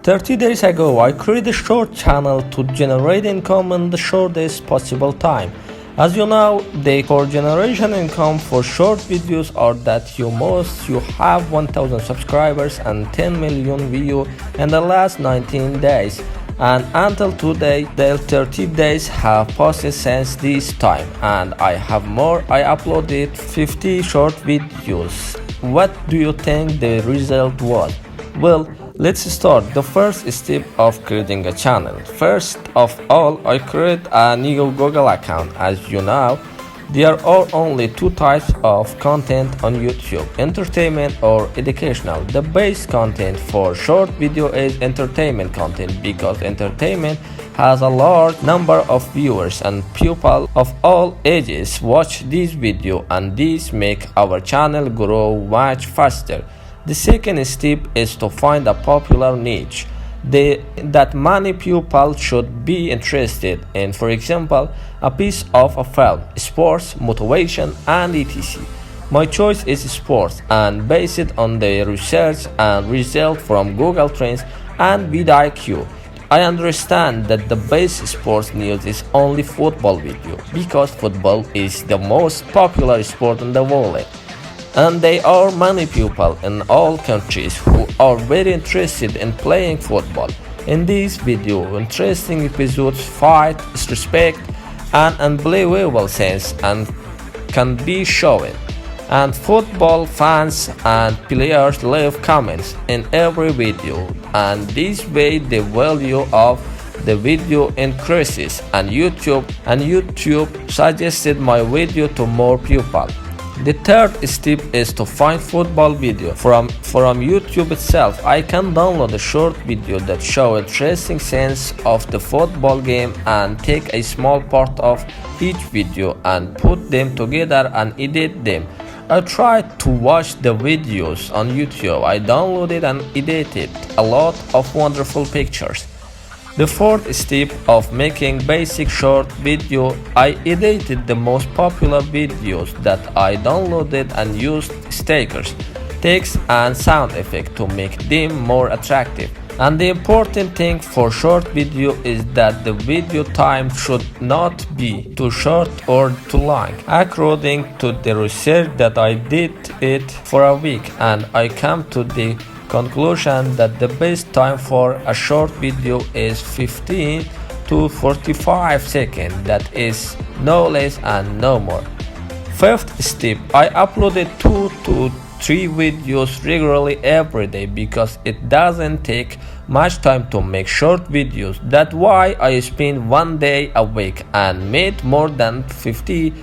30 days ago, I created a short channel to generate income in the shortest possible time. As you know, the core generation income for short videos are that you have 1000 subscribers and 10 million views in the last 19 days. And until today, the 30 days have passed since this time, and I uploaded 50 short videos. What do you think the result was? Well, let's start. The first step of creating a channel. First of all, I create a new Google account. As you know, there are only two types of content on YouTube: entertainment or educational. The base content for short video is entertainment content because entertainment has a large number of viewers and people of all ages watch this video, and this make our channel grow much faster. The second step is to find a popular niche that many people should be interested in. For example, a piece of a film, sports, motivation, and etc. My choice is sports, and based on the research and result from Google Trends and vidIQ, I understand that the best sports news is only football video because football is the most popular sport in the world. And there are many people in all countries who are very interested in playing football. In this video, interesting episodes fight, respect, and unbelievable sense and can be shown. And football fans and players leave comments in every video, and this way the value of the video increases, and YouTube suggested my video to more people. The third step is to find football video from YouTube itself. I can download a short video that show interesting sense of the football game and take a small part of each video and put them together and edit them. I tried to watch the videos on YouTube. I downloaded and edited a lot of wonderful pictures. The fourth step of making basic short video, I edited the most popular videos that I downloaded and used stickers, text and sound effects to make them more attractive. And the important thing for short video is that the video time should not be too short or too long. According to the research that I did it for a week, and I came to the conclusion that the best time for a short video is 15 to 45 seconds, that is no less and no more. Fifth step, I uploaded 2 to 3 videos regularly every day because it doesn't take much time to make short videos. That's why I spend 1 day a week and made more than 50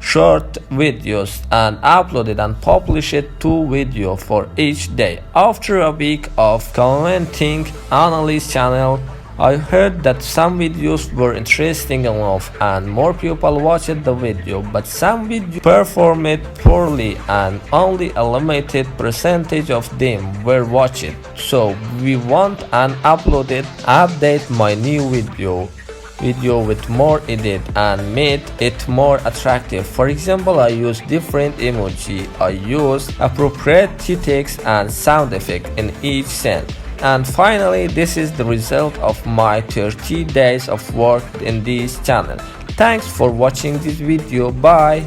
short videos and uploaded and published 2 videos for each day. After a week of commenting on this channel, I heard that some videos were interesting enough and more people watched the video, but some videos performed poorly and only a limited percentage of them were watched. So we want and update my new video with more edit and made it more attractive. For example, I use different emoji, I use appropriate text and sound effect in each scene. And finally, this is the result of my 30 days of work in this channel. Thanks for watching this video. Bye.